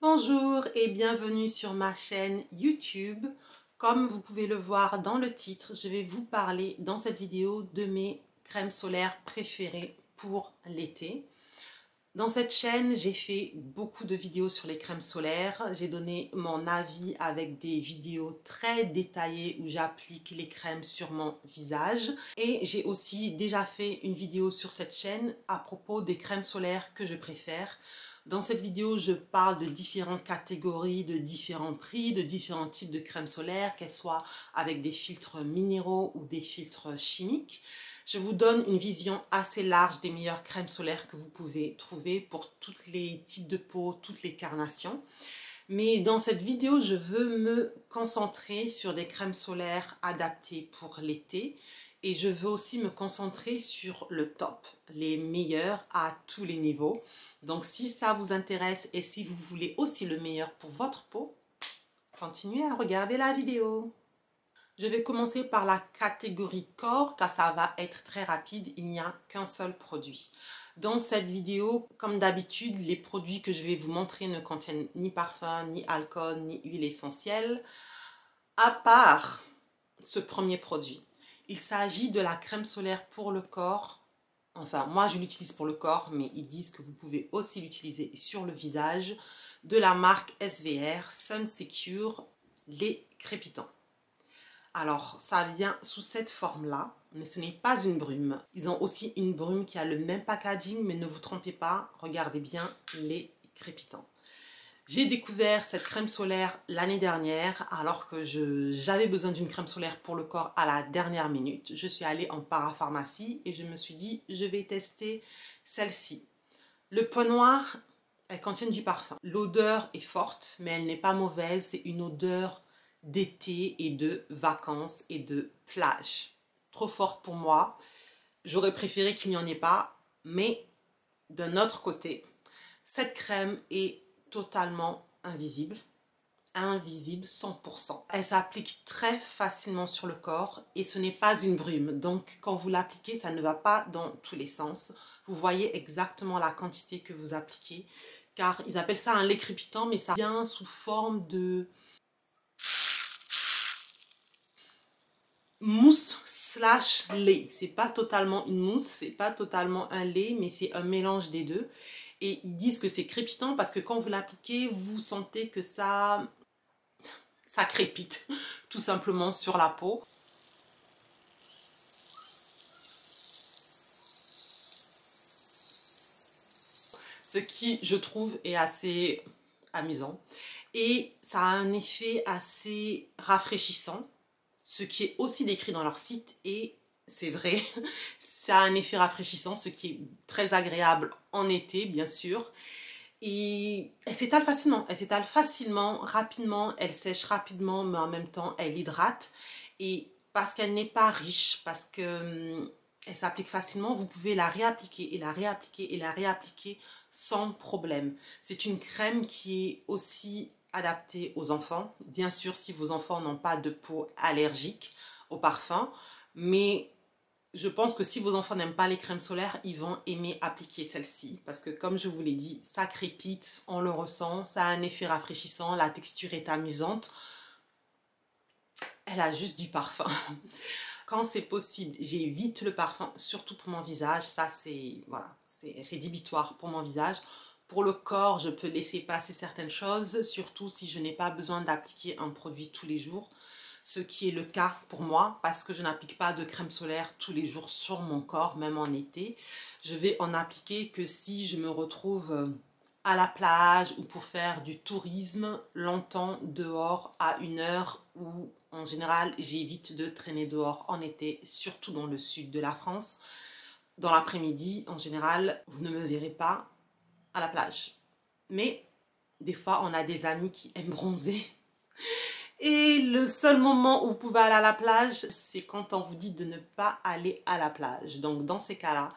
Bonjour et bienvenue sur ma chaîne YouTube. Comme vous pouvez le voir dans le titre, je vais vous parler dans cette vidéo de mes crèmes solaires préférées pour l'été. Dans cette chaîne, j'ai fait beaucoup de vidéos sur les crèmes solaires. J'ai donné mon avis avec des vidéos très détaillées où j'applique les crèmes sur mon visage. Et j'ai aussi déjà fait une vidéo sur cette chaîne à propos des crèmes solaires que je préfère. Dans cette vidéo, je parle de différentes catégories, de différents prix, de différents types de crèmes solaires, qu'elles soient avec des filtres minéraux ou des filtres chimiques. Je vous donne une vision assez large des meilleures crèmes solaires que vous pouvez trouver pour tous les types de peau, toutes les carnations. Mais dans cette vidéo, je veux me concentrer sur des crèmes solaires adaptées pour l'été. Et je veux aussi me concentrer sur le top, les meilleurs à tous les niveaux. Donc si ça vous intéresse et si vous voulez aussi le meilleur pour votre peau, continuez à regarder la vidéo. Je vais commencer par la catégorie corps car ça va être très rapide, il n'y a qu'un seul produit. Dans cette vidéo, comme d'habitude, les produits que je vais vous montrer ne contiennent ni parfum, ni alcool, ni huile essentielle, à part ce premier produit. Il s'agit de la crème solaire pour le corps. Enfin, moi je l'utilise pour le corps, mais ils disent que vous pouvez aussi l'utiliser sur le visage, de la marque SVR, Sun Secure, lait crépitant. Alors, ça vient sous cette forme-là, mais ce n'est pas une brume. Ils ont aussi une brume qui a le même packaging, mais ne vous trompez pas, regardez bien les crépitants. J'ai découvert cette crème solaire l'année dernière, alors que j'avais besoin d'une crème solaire pour le corps à la dernière minute. Je suis allée en parapharmacie et je me suis dit, je vais tester celle-ci. Le point noir, elle contient du parfum. L'odeur est forte, mais elle n'est pas mauvaise. C'est une odeur d'été et de vacances et de plage. Trop forte pour moi. J'aurais préféré qu'il n'y en ait pas, mais d'un autre côté, cette crème est totalement invisible. Invisible 100%. Elle s'applique très facilement sur le corps et ce n'est pas une brume. Donc quand vous l'appliquez, ça ne va pas dans tous les sens. Vous voyez exactement la quantité que vous appliquez. Car ils appellent ça un lait crépitant, mais ça vient sous forme de mousse slash lait. C'est pas totalement une mousse, c'est pas totalement un lait, mais c'est un mélange des deux. Et ils disent que c'est crépitant parce que quand vous l'appliquez, vous sentez que ça crépite tout simplement sur la peau. Ce qui, je trouve, est assez amusant. Et ça a un effet assez rafraîchissant, ce qui est aussi décrit dans leur site et c'est vrai, ça a un effet rafraîchissant, ce qui est très agréable en été, bien sûr. Et elle s'étale facilement, rapidement, elle sèche rapidement, mais en même temps, elle hydrate. Et parce qu'elle n'est pas riche, parce que elle s'applique facilement, vous pouvez la réappliquer et la réappliquer et la réappliquer sans problème. C'est une crème qui est aussi adaptée aux enfants. Bien sûr, si vos enfants n'ont pas de peau allergique au parfum, mais je pense que si vos enfants n'aiment pas les crèmes solaires, ils vont aimer appliquer celle-ci. Parce que comme je vous l'ai dit, ça crépite, on le ressent, ça a un effet rafraîchissant, la texture est amusante. Elle a juste du parfum. Quand c'est possible, j'évite le parfum, surtout pour mon visage. Ça, c'est voilà, c'est rédhibitoire pour mon visage. Pour le corps, je peux laisser passer certaines choses, surtout si je n'ai pas besoin d'appliquer un produit tous les jours. Ce qui est le cas pour moi parce que je n'applique pas de crème solaire tous les jours sur mon corps, même en été. Je vais en appliquer que si je me retrouve à la plage ou pour faire du tourisme longtemps dehors à une heure où en général j'évite de traîner dehors en été, surtout dans le sud de la France. Dans l'après-midi, en général, vous ne me verrez pas à la plage. Mais des fois, on a des amis qui aiment bronzer. Et le seul moment où vous pouvez aller à la plage, c'est quand on vous dit de ne pas aller à la plage. Donc dans ces cas-là,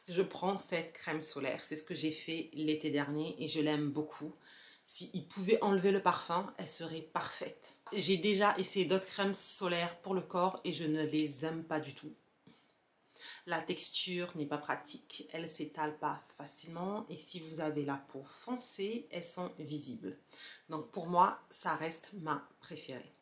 je prends cette crème solaire. C'est ce que j'ai fait l'été dernier et je l'aime beaucoup. S'il pouvait enlever le parfum, elle serait parfaite. J'ai déjà essayé d'autres crèmes solaires pour le corps et je ne les aime pas du tout. La texture n'est pas pratique, elle ne s'étale pas facilement et si vous avez la peau foncée, elles sont visibles. Donc pour moi, ça reste ma préférée.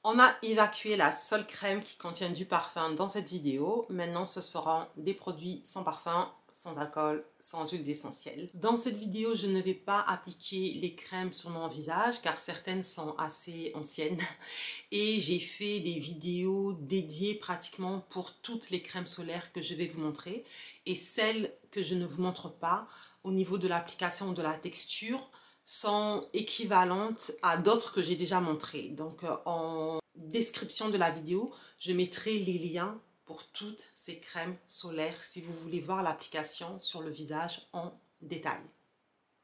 On a évacué la seule crème qui contient du parfum dans cette vidéo. Maintenant, ce seront des produits sans parfum, sans alcool, sans huiles essentielles. Dans cette vidéo, je ne vais pas appliquer les crèmes sur mon visage car certaines sont assez anciennes. Et j'ai fait des vidéos dédiées pratiquement pour toutes les crèmes solaires que je vais vous montrer. Et celles que je ne vous montre pas, au niveau de l'application de la texture, sont équivalentes à d'autres que j'ai déjà montrées. Donc en description de la vidéo, je mettrai les liens pour toutes ces crèmes solaires si vous voulez voir l'application sur le visage en détail.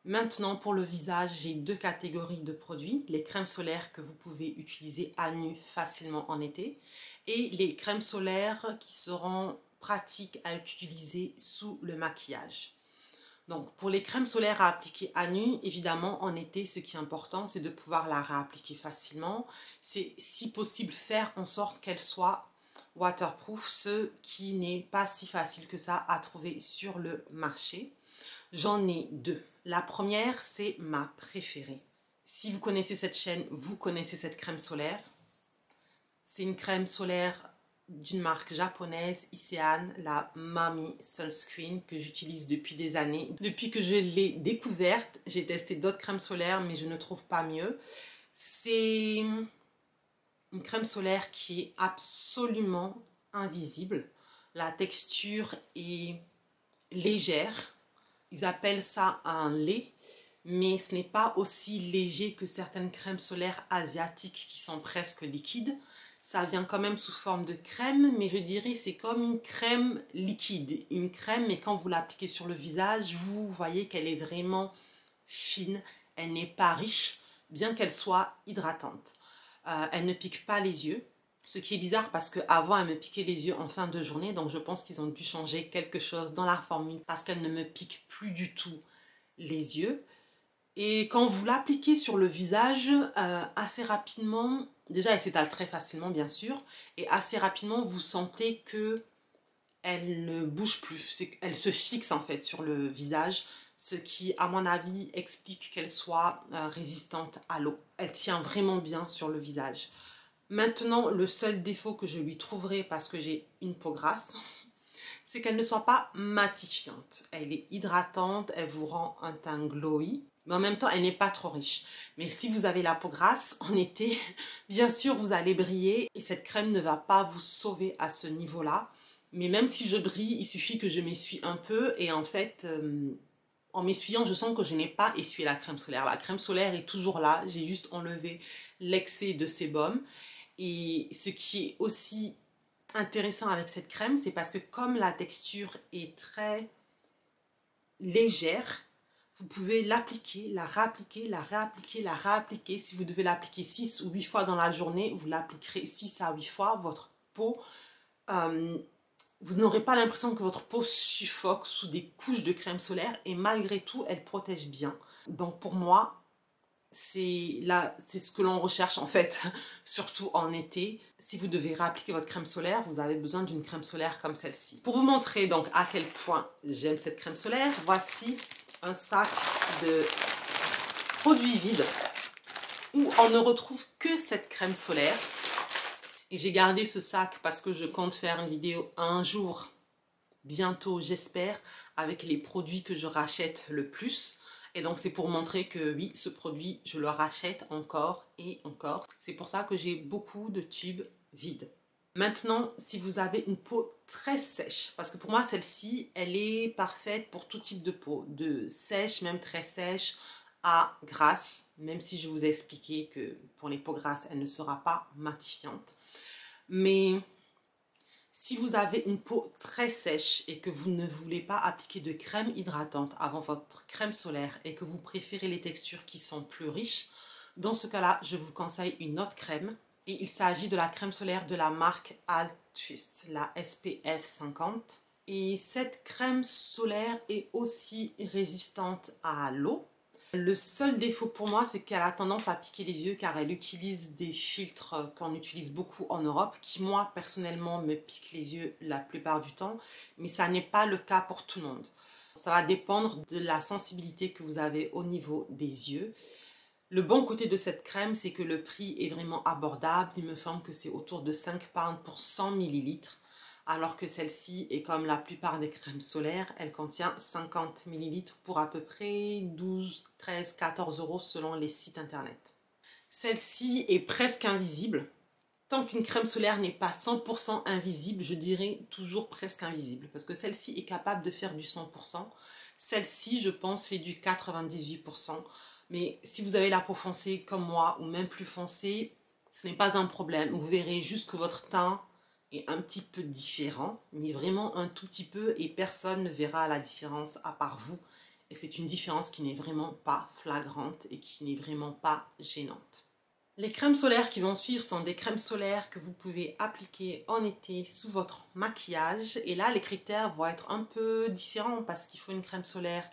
Maintenant pour le visage, j'ai deux catégories de produits. Les crèmes solaires que vous pouvez utiliser à nu facilement en été et les crèmes solaires qui seront pratiques à utiliser sous le maquillage. Donc pour les crèmes solaires à appliquer à nu, évidemment en été ce qui est important c'est de pouvoir la réappliquer facilement. C'est si possible faire en sorte qu'elle soit waterproof, ce qui n'est pas si facile que ça à trouver sur le marché. J'en ai deux. La première c'est ma préférée. Si vous connaissez cette chaîne, vous connaissez cette crème solaire. C'est une crème solaire d'une marque japonaise, Isean, la Mami Sunscreen, que j'utilise depuis des années. Depuis que je l'ai découverte, j'ai testé d'autres crèmes solaires, mais je ne trouve pas mieux. C'est une crème solaire qui est absolument invisible. La texture est légère. Ils appellent ça un lait, mais ce n'est pas aussi léger que certaines crèmes solaires asiatiques qui sont presque liquides. Ça vient quand même sous forme de crème, mais je dirais c'est comme une crème liquide. Une crème, mais quand vous l'appliquez sur le visage, vous voyez qu'elle est vraiment fine. Elle n'est pas riche, bien qu'elle soit hydratante. Elle ne pique pas les yeux, ce qui est bizarre parce qu'avant elle me piquait les yeux en fin de journée. Donc je pense qu'ils ont dû changer quelque chose dans la formule parce qu'elle ne me pique plus du tout les yeux. Et quand vous l'appliquez sur le visage, assez rapidement, déjà elle s'étale très facilement bien sûr, et assez rapidement vous sentez que elle ne bouge plus, elle se fixe en fait sur le visage, ce qui à mon avis explique qu'elle soit résistante à l'eau. Elle tient vraiment bien sur le visage. Maintenant, le seul défaut que je lui trouverai parce que j'ai une peau grasse, c'est qu'elle ne soit pas matifiante. Elle est hydratante, elle vous rend un teint glowy. Mais en même temps, elle n'est pas trop riche. Mais si vous avez la peau grasse, en été, bien sûr, vous allez briller. Et cette crème ne va pas vous sauver à ce niveau-là. Mais même si je brille, il suffit que je m'essuie un peu. Et en fait, en m'essuyant, je sens que je n'ai pas essuyé la crème solaire. La crème solaire est toujours là. J'ai juste enlevé l'excès de sébum. Et ce qui est aussi intéressant avec cette crème, c'est parce que comme la texture est très légère, vous pouvez l'appliquer, la réappliquer, la réappliquer, la réappliquer. Si vous devez l'appliquer 6 ou 8 fois dans la journée, vous l'appliquerez 6 à 8 fois. Votre peau, vous n'aurez pas l'impression que votre peau suffoque sous des couches de crème solaire et malgré tout, elle protège bien. Donc pour moi, c'est ce que l'on recherche en fait, surtout en été. Si vous devez réappliquer votre crème solaire, vous avez besoin d'une crème solaire comme celle-ci. Pour vous montrer donc à quel point j'aime cette crème solaire, voici un sac de produits vides où on ne retrouve que cette crème solaire. Et j'ai gardé ce sac parce que je compte faire une vidéo un jour, bientôt j'espère, avec les produits que je rachète le plus. Et donc c'est pour montrer que oui, ce produit, je le rachète encore et encore. C'est pour ça que j'ai beaucoup de tubes vides. Maintenant, si vous avez une peau très sèche, parce que pour moi celle-ci, elle est parfaite pour tout type de peau, de sèche, même très sèche, à grasse, même si je vous ai expliqué que pour les peaux grasses, elle ne sera pas matifiante. Mais si vous avez une peau très sèche et que vous ne voulez pas appliquer de crème hydratante avant votre crème solaire et que vous préférez les textures qui sont plus riches, dans ce cas-là, je vous conseille une autre crème. Et il s'agit de la crème solaire de la marque Altruist, la SPF 50. Et cette crème solaire est aussi résistante à l'eau. Le seul défaut pour moi, c'est qu'elle a tendance à piquer les yeux car elle utilise des filtres qu'on utilise beaucoup en Europe qui, moi, personnellement, me piquent les yeux la plupart du temps. Mais ça n'est pas le cas pour tout le monde. Ça va dépendre de la sensibilité que vous avez au niveau des yeux. Le bon côté de cette crème, c'est que le prix est vraiment abordable. Il me semble que c'est autour de 5 pounds pour 100 ml. Alors que celle-ci est comme la plupart des crèmes solaires, elle contient 50 ml pour à peu près 12, 13, 14 euros selon les sites internet. Celle-ci est presque invisible. Tant qu'une crème solaire n'est pas 100% invisible, je dirais toujours presque invisible. Parce que celle-ci est capable de faire du 100%. Celle-ci, je pense, fait du 98%. Mais si vous avez la peau foncée comme moi, ou même plus foncée, ce n'est pas un problème. Vous verrez juste que votre teint est un petit peu différent, mais vraiment un tout petit peu, et personne ne verra la différence à part vous. Et c'est une différence qui n'est vraiment pas flagrante et qui n'est vraiment pas gênante. Les crèmes solaires qui vont suivre sont des crèmes solaires que vous pouvez appliquer en été sous votre maquillage. Et là, les critères vont être un peu différents parce qu'il faut une crème solaire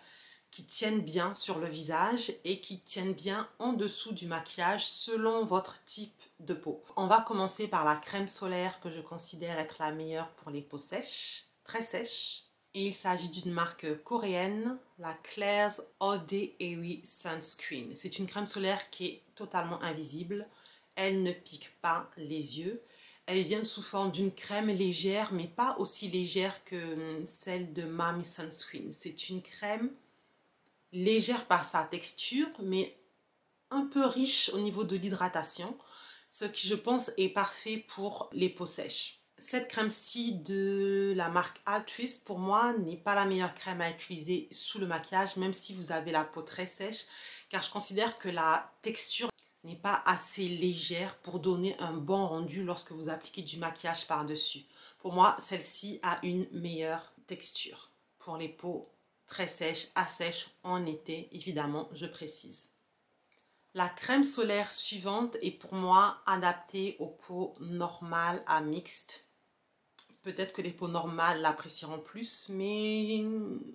qui tienne bien sur le visage et qui tienne bien en dessous du maquillage selon votre type de peau. On va commencer par la crème solaire que je considère être la meilleure pour les peaux sèches, très sèches. Et il s'agit d'une marque coréenne, la Klairs All Day Airy Sunscreen. C'est une crème solaire qui est totalement invisible. Elle ne pique pas les yeux. Elle vient sous forme d'une crème légère, mais pas aussi légère que celle de Mami Sunscreen. C'est une crème légère par sa texture, mais un peu riche au niveau de l'hydratation, ce qui je pense est parfait pour les peaux sèches. Cette crème-ci de la marque Altruist, pour moi, n'est pas la meilleure crème à utiliser sous le maquillage, même si vous avez la peau très sèche, car je considère que la texture n'est pas assez légère pour donner un bon rendu lorsque vous appliquez du maquillage par-dessus. Pour moi, celle-ci a une meilleure texture pour les peaux très sèches, à sèche en été, évidemment, je précise. La crème solaire suivante est pour moi adaptée aux peaux normales à mixtes. Peut-être que les peaux normales l'apprécieront plus, mais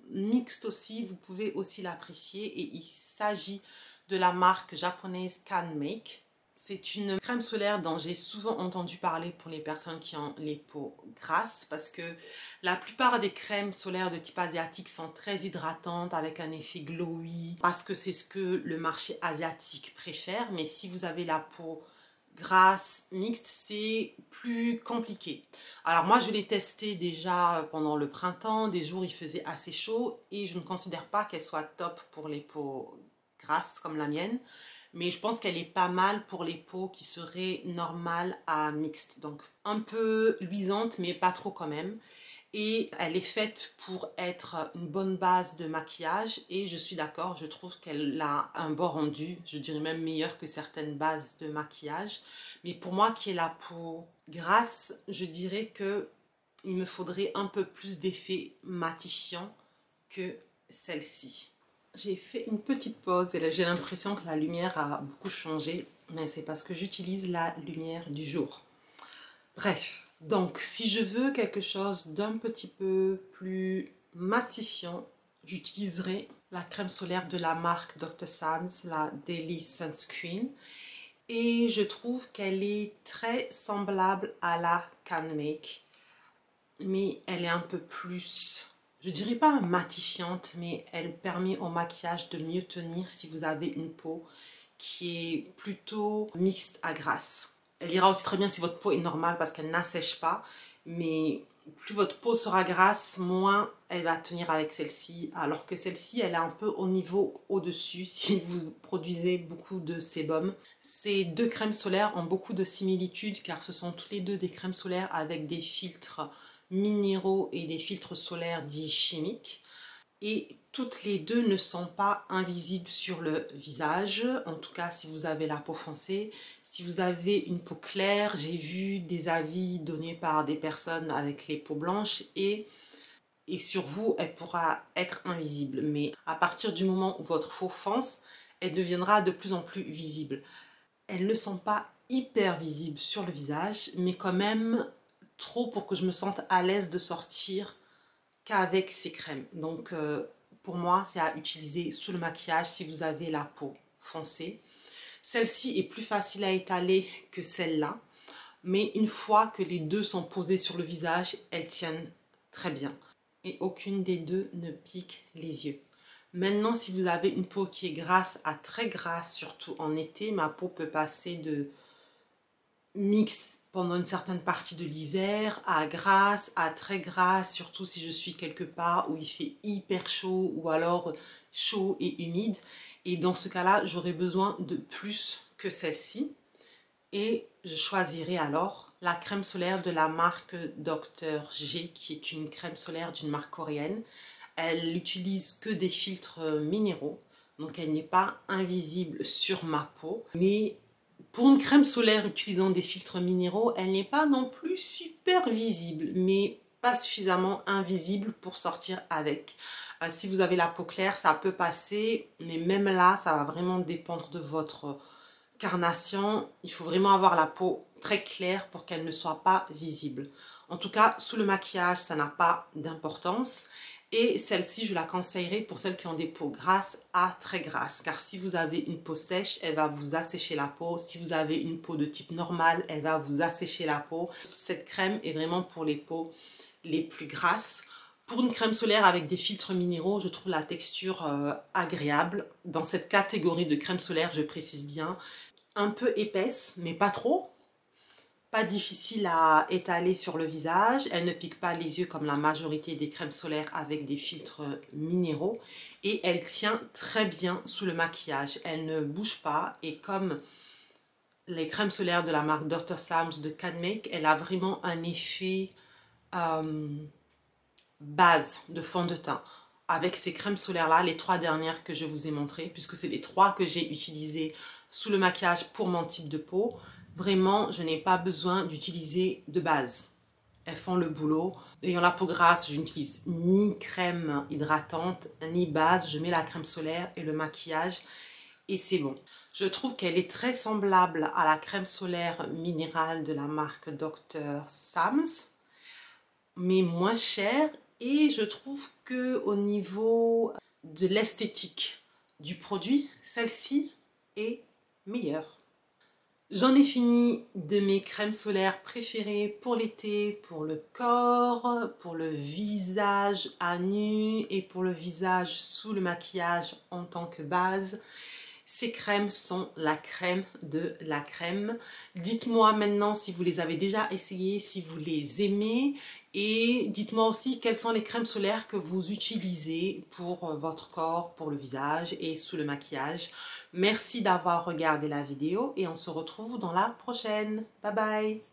mixte aussi, vous pouvez aussi l'apprécier. Et il s'agit de la marque japonaise Canmake. C'est une crème solaire dont j'ai souvent entendu parler pour les personnes qui ont les peaux grasses parce que la plupart des crèmes solaires de type asiatique sont très hydratantes avec un effet glowy parce que c'est ce que le marché asiatique préfère. Mais si vous avez la peau grasse, mixte, c'est plus compliqué. Alors moi je l'ai testée déjà pendant le printemps, des jours il faisait assez chaud et je ne considère pas qu'elle soit top pour les peaux grasses comme la mienne. Mais je pense qu'elle est pas mal pour les peaux qui seraient normales à mixte. Donc un peu luisante mais pas trop quand même. Et elle est faite pour être une bonne base de maquillage. Et je suis d'accord, je trouve qu'elle a un bon rendu. Je dirais même meilleur que certaines bases de maquillage. Mais pour moi qui ai la peau grasse, je dirais que il me faudrait un peu plus d'effet matifiant que celle-ci. J'ai fait une petite pause et là j'ai l'impression que la lumière a beaucoup changé, mais c'est parce que j'utilise la lumière du jour. Bref, donc si je veux quelque chose d'un petit peu plus matifiant, j'utiliserai la crème solaire de la marque Dr. Sam's, la Daily Sunscreen. Et je trouve qu'elle est très semblable à la Canmake, mais elle est un peu plus... Je dirais pas matifiante, mais elle permet au maquillage de mieux tenir si vous avez une peau qui est plutôt mixte à grasse. Elle ira aussi très bien si votre peau est normale parce qu'elle n'assèche pas, mais plus votre peau sera grasse, moins elle va tenir avec celle-ci, alors que celle-ci, elle est un peu au niveau au-dessus si vous produisez beaucoup de sébum. Ces deux crèmes solaires ont beaucoup de similitudes car ce sont toutes les deux des crèmes solaires avec des filtres minéraux et des filtres solaires dits chimiques. Et toutes les deux ne sont pas invisibles sur le visage, en tout cas si vous avez la peau foncée. Si vous avez une peau claire, j'ai vu des avis donnés par des personnes avec les peaux blanches et sur vous, elle pourra être invisible. Mais à partir du moment où votre peau fonce, elle deviendra de plus en plus visible. Elles ne sont pas hyper visibles sur le visage, mais quand même trop pour que je me sente à l'aise de sortir qu'avec ces crèmes. Donc pour moi, c'est à utiliser sous le maquillage si vous avez la peau foncée. Celle-ci est plus facile à étaler que celle-là, mais une fois que les deux sont posées sur le visage, elles tiennent très bien. Et aucune des deux ne pique les yeux. Maintenant, si vous avez une peau qui est grasse à très grasse, surtout en été, ma peau peut passer de mixte pendant une certaine partie de l'hiver à grasse, à très grasse, surtout si je suis quelque part où il fait hyper chaud ou alors chaud et humide. Et dans ce cas-là, j'aurai besoin de plus que celle-ci. Et je choisirai alors la crème solaire de la marque Dr. G, qui est une crème solaire d'une marque coréenne. Elle n'utilise que des filtres minéraux, donc elle n'est pas invisible sur ma peau. Mais pour une crème solaire utilisant des filtres minéraux, elle n'est pas non plus super visible, mais pas suffisamment invisible pour sortir avec. Si vous avez la peau claire, ça peut passer, mais même là, ça va vraiment dépendre de votre carnation. Il faut vraiment avoir la peau très claire pour qu'elle ne soit pas visible. En tout cas, sous le maquillage, ça n'a pas d'importance. Et celle-ci, je la conseillerais pour celles qui ont des peaux grasses à très grasses. Car si vous avez une peau sèche, elle va vous assécher la peau. Si vous avez une peau de type normal, elle va vous assécher la peau. Cette crème est vraiment pour les peaux les plus grasses. Pour une crème solaire avec des filtres minéraux, je trouve la texture agréable. Dans cette catégorie de crème solaire, je précise bien, un peu épaisse, mais pas trop. Pas difficile à étaler sur le visage. Elle ne pique pas les yeux comme la majorité des crèmes solaires avec des filtres minéraux. Et elle tient très bien sous le maquillage. Elle ne bouge pas. Et comme les crèmes solaires de la marque Dr. Sam's de CanMake, elle a vraiment un effet base de fond de teint. Avec ces crèmes solaires-là, les 3 dernières que je vous ai montrées, puisque c'est les 3 que j'ai utilisées sous le maquillage pour mon type de peau, vraiment, je n'ai pas besoin d'utiliser de base. Elles font le boulot. Ayant la peau grasse, je n'utilise ni crème hydratante, ni base. Je mets la crème solaire et le maquillage et c'est bon. Je trouve qu'elle est très semblable à la crème solaire minérale de la marque Dr. Sam's, mais moins chère. Et je trouve que au niveau de l'esthétique du produit, celle-ci est meilleure. J'en ai fini de mes crèmes solaires préférées pour l'été, pour le corps, pour le visage à nu et pour le visage sous le maquillage en tant que base. Ces crèmes sont la crème de la crème. Dites-moi maintenant si vous les avez déjà essayées, si vous les aimez. Et dites-moi aussi quelles sont les crèmes solaires que vous utilisez pour votre corps, pour le visage et sous le maquillage. Merci d'avoir regardé la vidéo et on se retrouve dans la prochaine. Bye bye!